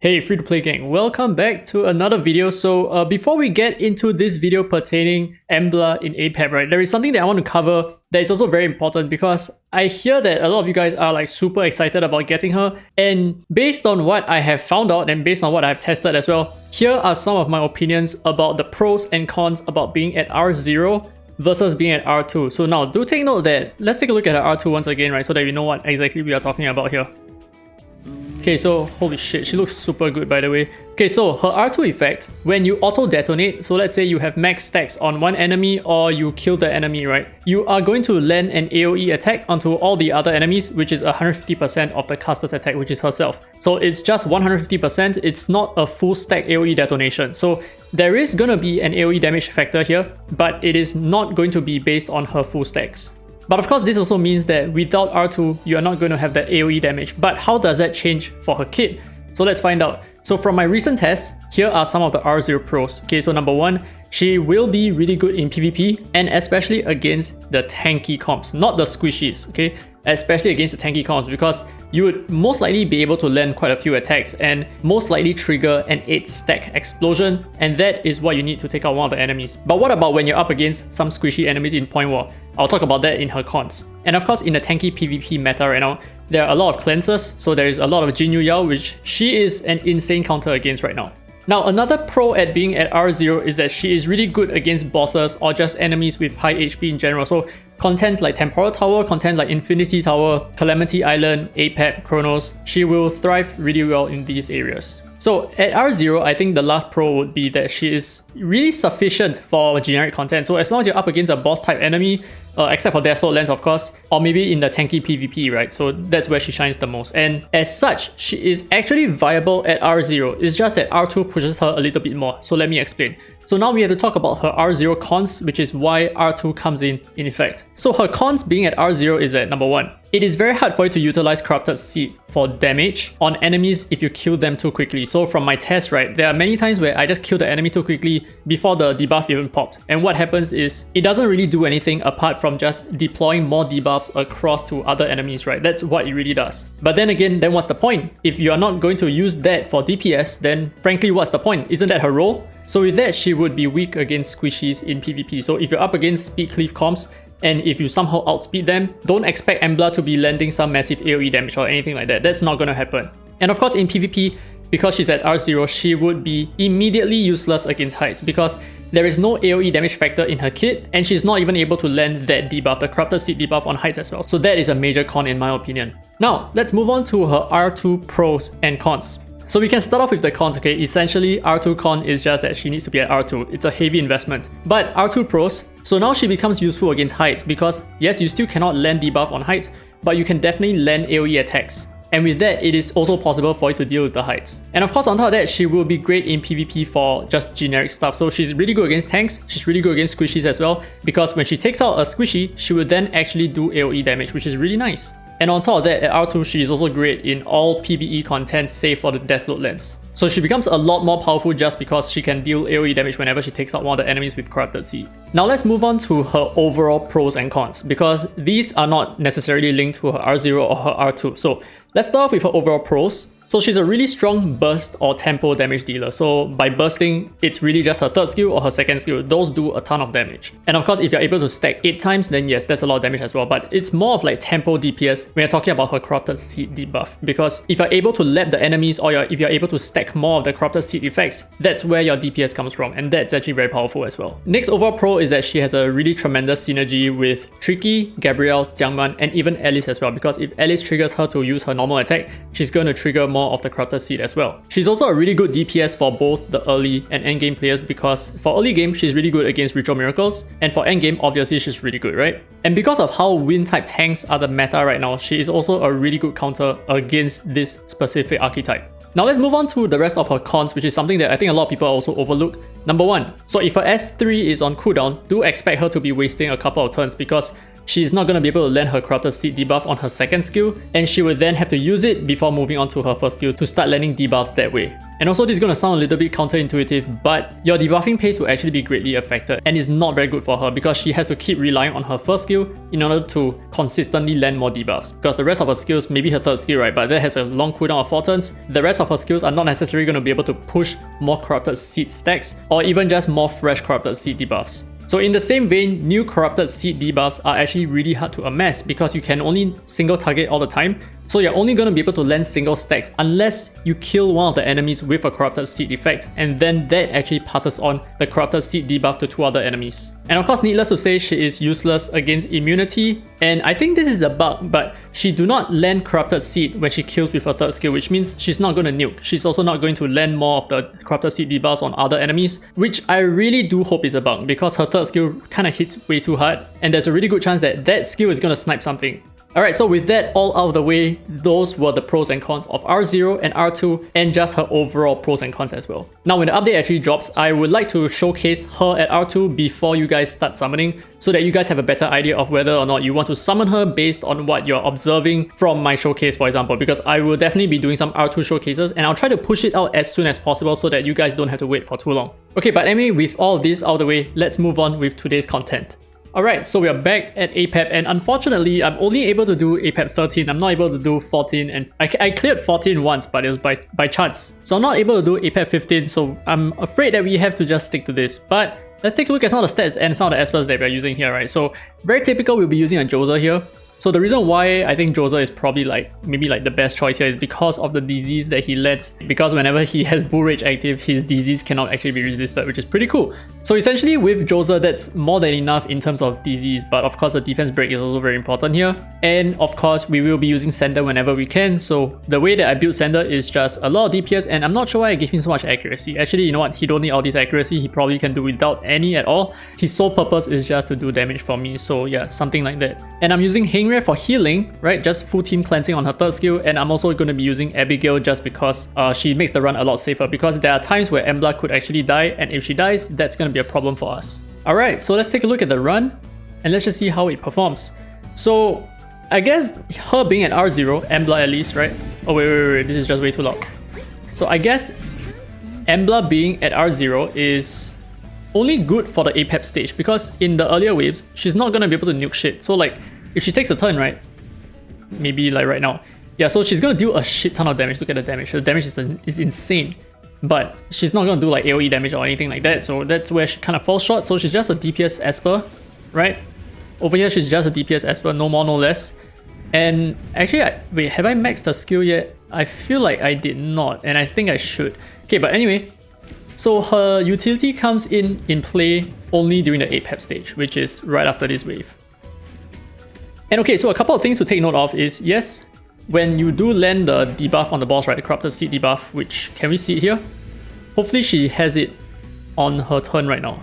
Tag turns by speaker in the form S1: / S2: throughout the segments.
S1: Hey free to play gang, welcome back to another video. So before we get into this video pertaining Embla in Apep, right, there is something that I want to cover that is also very important because I hear that a lot of you guys are like super excited about getting her, and based on what I have found out and based on what I've tested as well, here are some of my opinions about the pros and cons about being at R0 versus being at R2. So now do take note that let's take a look at her R2 once again, right, so that we know what exactly we are talking about here. Okay, so holy shit, she looks super good by the way. Okay, so her R2 effect, when you auto detonate, so let's say you have max stacks on one enemy or you kill the enemy, right? You are going to land an AoE attack onto all the other enemies, which is 150% of the caster's attack, which is herself. So it's just 150%, it's not a full stack AoE detonation. So there is gonna be an AoE damage factor here, but it is not going to be based on her full stacks. But of course, this also means that without R2, you are not going to have that AoE damage. But how does that change for her kit? So let's find out. So from my recent tests, here are some of the R0 pros. Okay, so number one, she will be really good in PvP and especially against the tanky comps, not the squishies, okay? Especially against the tanky comps, because you would most likely be able to land quite a few attacks and most likely trigger an 8-stack explosion, and that is what you need to take out one of the enemies. But what about when you're up against some squishy enemies in Point War? I'll talk about that in her cons. And of course, in the tanky PvP meta right now, there are a lot of cleansers, so there is a lot of Jinyu Yao, which she is an insane counter against right now. Now, another pro at being at R0 is that she is really good against bosses or just enemies with high HP in general. So content like Temporal Tower, content like Infinity Tower, Calamity Island, Apep, Chronos, she will thrive really well in these areas. So at R0, I think the last pro would be that she is really sufficient for generic content. So as long as you're up against a boss type enemy, except for Dislyte Lens of course, or maybe in the tanky PvP, right? So that's where she shines the most. And as such, she is actually viable at R0. It's just that R2 pushes her a little bit more. So let me explain. So now we have to talk about her R0 cons, which is why R2 comes in effect. So her cons being at R0 is that number one, it is very hard for you to utilize Corrupted Seed for damage on enemies if you kill them too quickly. So from my test, right, there are many times where I just kill the enemy too quickly before the debuff even popped. And what happens is it doesn't really do anything apart from just deploying more debuffs across to other enemies, right? That's what it really does. But then again, then what's the point? If you are not going to use that for DPS, then frankly, what's the point? Isn't that her role? So with that, she would be weak against squishies in PvP. So if you're up against speed cleave comps, and if you somehow outspeed them, don't expect Embla to be landing some massive AoE damage or anything like that. That's not going to happen. And of course in PvP, because she's at R0, she would be immediately useless against heights because there is no AoE damage factor in her kit, and she's not even able to land that debuff, the Corrupted Seed debuff on heights as well. So that is a major con in my opinion. Now, let's move on to her R2 pros and cons. So we can start off with the cons, okay? Essentially, R2 con is just that she needs to be at R2. It's a heavy investment. But R2 pros, so now she becomes useful against heights because yes, you still cannot land debuff on heights, but you can definitely land AoE attacks. And with that, it is also possible for you to deal with the heights. And of course, on top of that, she will be great in PvP for just generic stuff. So she's really good against tanks, she's really good against squishies as well, because when she takes out a squishy, she will then actually do AoE damage, which is really nice. And on top of that, at R2, she is also great in all PvE content save for the Dislyte Lens. So she becomes a lot more powerful just because she can deal AoE damage whenever she takes out one of the enemies with Corrupted Seed. Now let's move on to her overall pros and cons, because these are not necessarily linked to her R0 or her R2. So let's start off with her overall pros. So she's a really strong burst or tempo damage dealer. So by bursting, it's really just her third skill or her second skill. Those do a ton of damage. And of course, if you're able to stack 8 times, then yes, that's a lot of damage as well. But it's more of like tempo DPS when you're talking about her Corrupted Seed debuff. Because if you're able to lap the enemies or if you're able to stack more of the Corrupted Seed effects, that's where your DPS comes from. And that's actually very powerful as well. Next overall pro is that she has a really tremendous synergy with Tricky, Gabrielle, Jiangman, and even Alice as well. Because if Alice triggers her to use her normal attack, she's going to trigger more of the Corrupted Seed as well. She's also a really good DPS for both the early and end game players, because for early game, she's really good against Ritual Miracles, and for end game, obviously she's really good, right? And because of how wind type tanks are the meta right now, she is also a really good counter against this specific archetype. Now let's move on to the rest of her cons, which is something that I think a lot of people also overlook. Number one, so if her S3 is on cooldown, do expect her to be wasting a couple of turns because she's not going to be able to land her Corrupted Seed debuff on her second skill, and she would then have to use it before moving on to her first skill to start landing debuffs that way. And also, this is going to sound a little bit counterintuitive, but your debuffing pace will actually be greatly affected and is not very good for her because she has to keep relying on her first skill in order to consistently land more debuffs. Because the rest of her skills, maybe her third skill, right, but that has a long cooldown of 4 turns, the rest of her skills are not necessarily going to be able to push more Corrupted Seed stacks or even just more fresh Corrupted Seed debuffs. So in the same vein, new Corrupted Seed debuffs are actually really hard to amass because you can only single target all the time. So you're only going to be able to land single stacks unless you kill one of the enemies with a Corrupted Seed effect, and then that actually passes on the Corrupted Seed debuff to 2 other enemies. And of course, needless to say, she is useless against immunity, and I think this is a bug, but she do not land Corrupted Seed when she kills with her third skill, which means she's not going to nuke. She's also not going to land more of the Corrupted Seed debuffs on other enemies, which I really do hope is a bug because her third skill kind of hits way too hard, and there's a really good chance that that skill is going to snipe something. Alright, so with that all out of the way, those were the pros and cons of R0 and R2 and just her overall pros and cons as well. Now when the update actually drops, I would like to showcase her at R2 before you guys start summoning so that you guys have a better idea of whether or not you want to summon her based on what you're observing from my showcase, for example, because I will definitely be doing some R2 showcases and I'll try to push it out as soon as possible so that you guys don't have to wait for too long. Okay, but anyway, with all of this out of the way, let's move on with today's content. Alright, so we are back at Apep, and unfortunately I'm only able to do Apep 13, I'm not able to do 14, and I cleared 14 once, but it was by chance. So I'm not able to do Apep 15, so I'm afraid that we have to just stick to this. But let's take a look at some of the stats and some of the Espers that we're using here, right? So very typical, we'll be using a Joser here. So the reason why I think Joser is probably maybe the best choice here is because of the disease that he lets, because whenever he has Bull Rage active, his disease cannot actually be resisted, which is pretty cool. So essentially with Joser, that's more than enough in terms of disease, but of course the defense break is also very important here. And of course we will be using Sender whenever we can, so the way that I build Sender is just a lot of DPS, and I'm not sure why I give him so much accuracy. Actually, you know what, he don't need all this accuracy, he probably can do without any at all. His sole purpose is just to do damage for me, so yeah, something like that. And I'm using Hengre for healing, right? Just full team cleansing on her third skill, and I'm also going to be using Abigail just because she makes the run a lot safer, because there are times where Embla could actually die, and if she dies, that's going to be a problem for us. Alright, so let's take a look at the run, and let's just see how it performs. So I guess her being at R0, Embla at least, right? Oh wait, this is just way too loud. So I guess Embla being at R0 is only good for the Apep stage, because in the earlier waves, she's not going to be able to nuke shit. So if she takes a turn, right, maybe right now, yeah, so she's gonna do a shit ton of damage. Look at the damage. The damage is insane, but she's not gonna do AoE damage or anything like that, so that's where she kind of falls short. So she's just a DPS Esper, right? Over here she's just a DPS Esper, no more no less. And actually, wait, have I maxed the skill yet? I feel like I did not, and I think I should. Okay, but anyway, so her utility comes in play only during the Apep stage, which is right after this wave. And okay, so a couple of things to take note of is, yes, when you do land the debuff on the boss, right, the Corrupted Seed debuff, which, can we see it here? Hopefully she has it on her turn right now.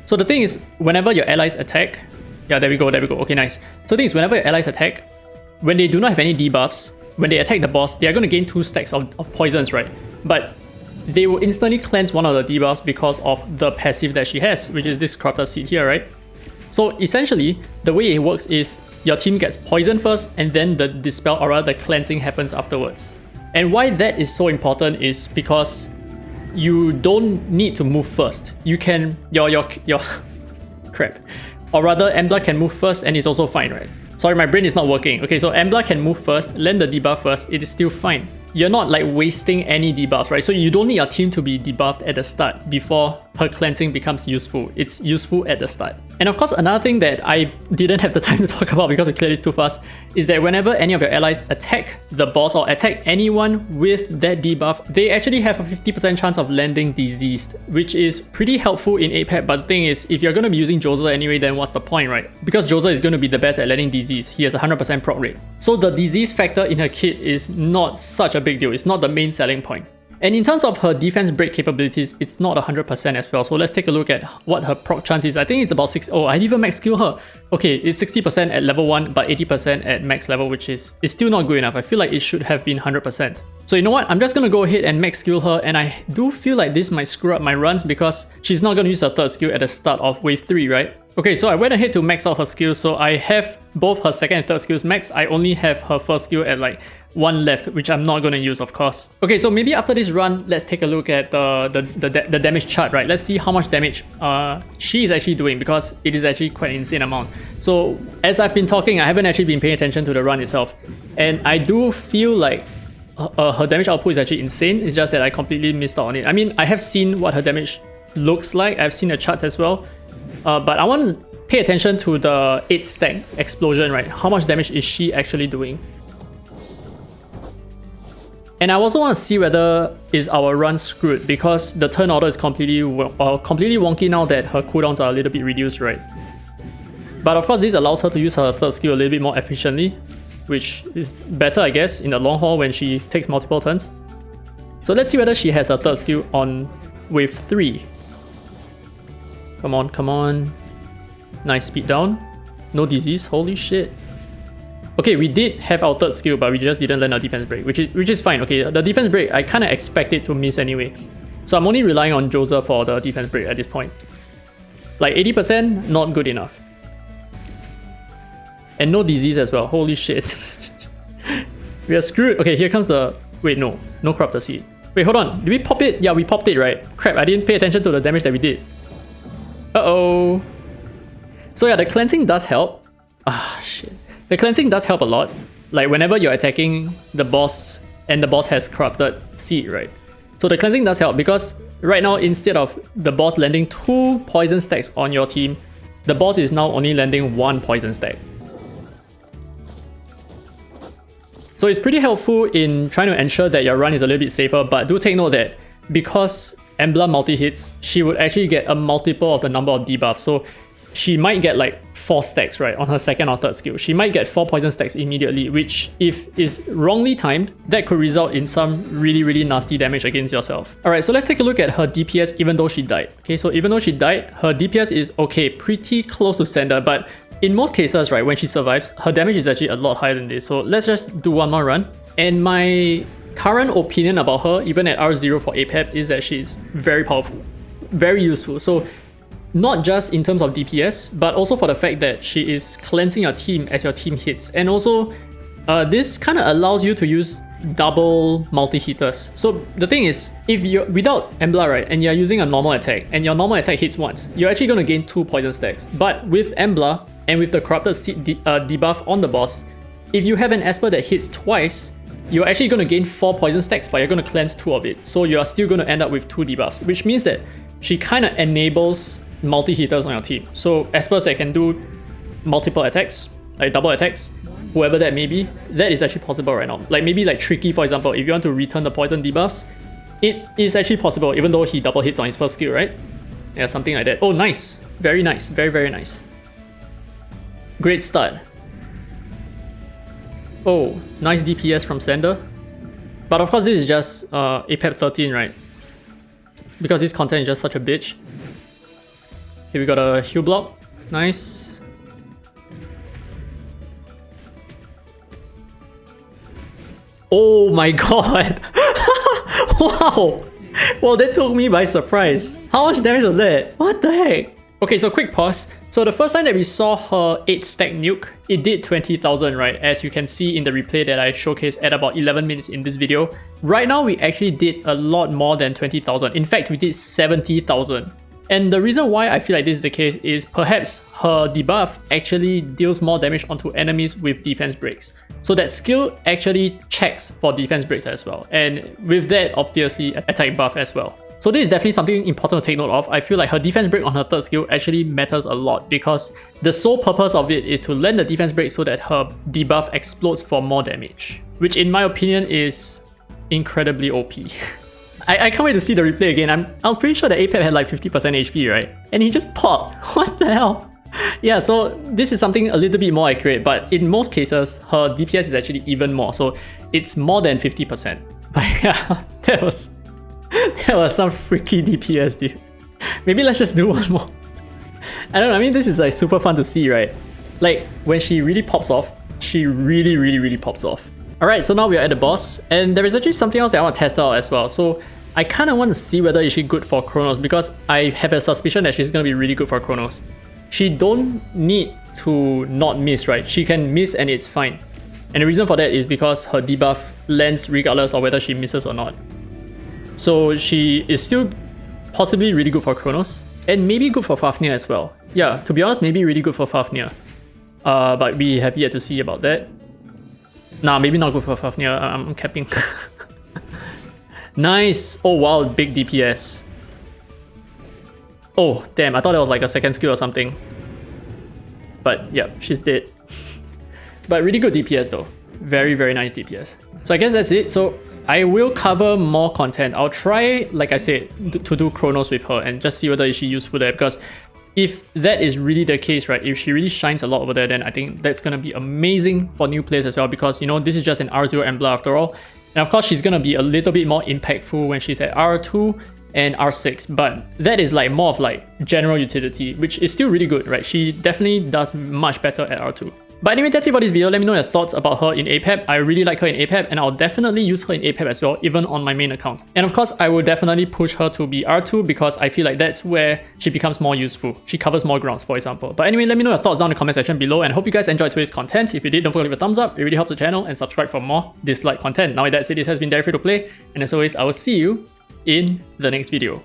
S1: So the thing is, whenever your allies attack, yeah, there we go, okay, nice. So the thing is, whenever your allies attack, when they do not have any debuffs, when they attack the boss, they are going to gain 2 stacks of poisons, right? But they will instantly cleanse one of the debuffs because of the passive that she has, which is this Corrupted Seed here, right? So essentially, the way it works is your team gets poisoned first, and then the dispel, or rather the cleansing, happens afterwards. And why that is so important is because you don't need to move first. You can your crap, or rather Embla can move first, and it's also fine, right? Sorry, my brain is not working. Okay, so Embla can move first, land the debuff first, it is still fine. You're not wasting any debuffs, right? So you don't need your team to be debuffed at the start before her cleansing becomes useful. It's useful at the start. And of course, another thing that I didn't have the time to talk about because we cleared this too fast is that whenever any of your allies attack the boss or attack anyone with that debuff, they actually have a 50% chance of landing diseased, which is pretty helpful in Apep. But the thing is, if you're going to be using Joser anyway, then what's the point, right? Because Joser is going to be the best at landing disease. He has a 100% proc rate. So the disease factor in her kit is not such a big deal. It's not the main selling point. And in terms of her defense break capabilities, it's not 100% as well. So let's take a look at what her proc chance is. I think it's about 6. Oh, I didn't even max skill her. Okay, it's 60% at level 1, but 80% at max level, which is still not good enough. I feel like it should have been 100%. So you know what? I'm just going to go ahead and max skill her, and I do feel like this might screw up my runs because she's not going to use her third skill at the start of wave 3, right? Okay, so I went ahead to max out her skills, so I have both her second and third skills max. I only have her first skill at like 1 left, which I'm not going to use, of course. Okay, so maybe after this run, let's take a look at the damage chart, right? Let's see how much damage she is actually doing, because it is actually quite an insane amount. So as I've been talking, I haven't actually been paying attention to the run itself, and I do feel like her damage output is actually insane. It's just that I completely missed out on it. I mean, I have seen what her damage looks like. I've seen the charts as well. But I want to pay attention to the 8 stack explosion, right? How much damage is she actually doing? And I also want to see whether is our run screwed, because the turn order is completely wonky now that her cooldowns are a little bit reduced, right? But of course, this allows her to use her third skill a little bit more efficiently, which is better, I guess, in the long haul when she takes multiple turns. So let's see whether she has her third skill on wave 3. Come on, come on. Nice speed down. No disease. Holy shit. Okay, we did have our third skill, but we just didn't learn our defense break, which is fine. Okay, the defense break, I kind of expect it to miss anyway. So I'm only relying on Joseph for the defense break at this point. Like 80%, not good enough. And no disease as well. Holy shit. We are screwed. Okay, here comes the... Wait, no. No corruptor seed. Wait, hold on. Did we pop it? Yeah, we popped it, right? Crap, I didn't pay attention to the damage that we did. Uh-oh. So yeah, the cleansing does help. Ah, shit. The cleansing does help a lot. Like whenever you're attacking the boss and the boss has corrupted seed, right? So the cleansing does help, because right now, instead of the boss landing 2 poison stacks on your team, the boss is now only landing 1 poison stack. So it's pretty helpful in trying to ensure that your run is a little bit safer, but do take note that because Embla multi-hits, she would actually get a multiple of the number of debuffs. So she might get like 4 stacks, right, on her second or third skill. She might get 4 poison stacks immediately, which if is wrongly timed, that could result in some really nasty damage against yourself. Alright, so let's take a look at her DPS even though she died. Okay, so even though she died, her DPS is okay, pretty close to standard, but in most cases, right, when she survives, her damage is actually a lot higher than this. So let's just do one more run. And my current opinion about her, even at R0 for Apep, is that she's very powerful, very useful. So not just in terms of DPS, but also for the fact that she is cleansing your team as your team hits. And also, this kind of allows you to use double multi-hitters. So the thing is, if you're without Embla, right, and you're using a normal attack, and your normal attack hits once, you're actually going to gain 2 poison stacks. But with Embla, and with the corrupted seed debuff on the boss, if you have an Esper that hits twice, you're actually going to gain 4 poison stacks, but you're going to cleanse 2 of it. So you are still going to end up with 2 debuffs, which means that she kind of enables multi-hitters on your team. So Espers that can do multiple attacks, like double attacks, whoever that may be, that is actually possible right now. Like maybe like Tricky, for example, if you want to return the poison debuffs, it is actually possible, even though he double hits on his first skill, right? Yeah, something like that. Oh, nice. Very nice. Very nice. Great start. Oh, nice DPS from Sender. But of course, this is just Apep 13, right? Because this content is just such a bitch. Here we got a heal block. Nice. Oh my god! Wow! Well, that took me by surprise. How much damage was that? What the heck? Okay, so quick pause. So the first time that we saw her 8 stack nuke, it did 20,000, right? As you can see in the replay that I showcased at about 11 minutes in this video. Right now, we actually did a lot more than 20,000. In fact, we did 70,000. And the reason why I feel like this is the case is perhaps her debuff actually deals more damage onto enemies with defense breaks. So that skill actually checks for defense breaks as well. And with that, obviously, attack buff as well. So this is definitely something important to take note of. I feel like her defense break on her third skill actually matters a lot, because the sole purpose of it is to land the defense break so that her debuff explodes for more damage, which in my opinion is incredibly OP. I can't wait to see the replay again. I was pretty sure that Apep had like 50% HP, right? And he just popped. What the hell? Yeah, so this is something a little bit more accurate, but in most cases, her DPS is actually even more. So it's more than 50%. But yeah, that was some freaky DPS, dude. Maybe let's just do one more. I don't know, I mean, this is like super fun to see, right? Like, when she really pops off, she really pops off. Alright, so now we are at the boss, and there is actually something else that I want to test out as well. So I kind of want to see whether is she good for Chronos, because I have a suspicion that she's going to be really good for Chronos. she don't need to not miss, right? She can miss and it's fine. And the reason for that is because her debuff lands regardless of whether she misses or not. So she is still possibly really good for Chronos, and maybe good for Fafnir as well. Yeah, to be honest, maybe really good for Fafnir. But we have yet to see about that. Nah, maybe not good for Fafnir. I'm capping. Nice! Oh wow, big DPS. Oh, damn, I thought that was like a second skill or something. But yeah, she's dead. But really good DPS though. Very, very nice DPS. So I guess that's it. So I will cover more content. I'll try, like I said, to do Chronos with her and just see whether she's useful there, because if that is really the case, right, if she really shines a lot over there, then I think that's going to be amazing for new players as well, because, you know, this is just an R0 Embla after all. And of course, she's going to be a little bit more impactful when she's at R2 and R6, but that is like more of like general utility, which is still really good, right? She definitely does much better at R2. But anyway, that's it for this video. Let me know your thoughts about her in Apep. I really like her in Apep, and I'll definitely use her in Apep as well, even on my main account. And of course, I will definitely push her to be R2 because I feel like that's where she becomes more useful. She covers more grounds, for example. But anyway, let me know your thoughts down in the comment section below, and I hope you guys enjoyed today's content. If you did, don't forget to leave a thumbs up. It really helps the channel, and subscribe for more Dislyte content. Now with that said, this has been Free to Play, and as always, I will see you in the next video.